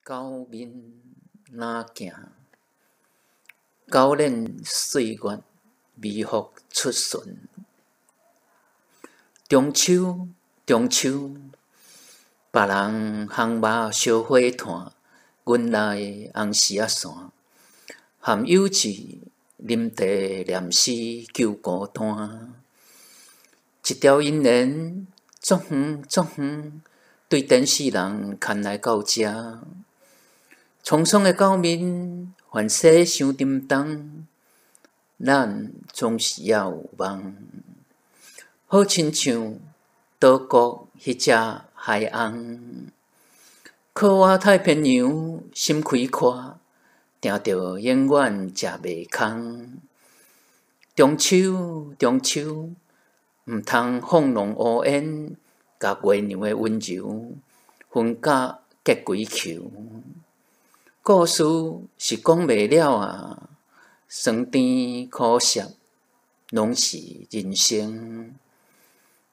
高面哪行？高年岁月微服出巡。中秋，中秋，别人烘肉烧火炭，阮来红丝仔线。含幼稚，啉茶念诗求孤单。一条银莲，足远足远，对电视人牵来到遮。沧桑的狗面，繁星伤沉重，咱总是也有梦。好亲像岛国迄只海翁，靠我太平洋，心开阔，定着永远食袂空。中秋，中秋，毋通放浪乌烟，甲月亮的温柔分甲结几球。故事是讲袂了啊，酸甜苦涩，拢是人生。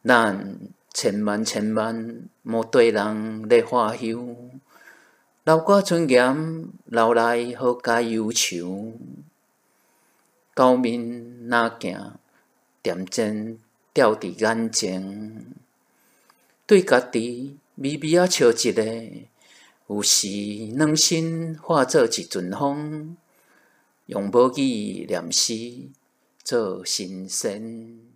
咱千万千万莫对人咧花休，留寡尊严，留来好加忧愁。狗面哪行，恬静吊伫眼前，对家己微微啊笑一个。有时软心化作一阵风，用母语念诗做神仙。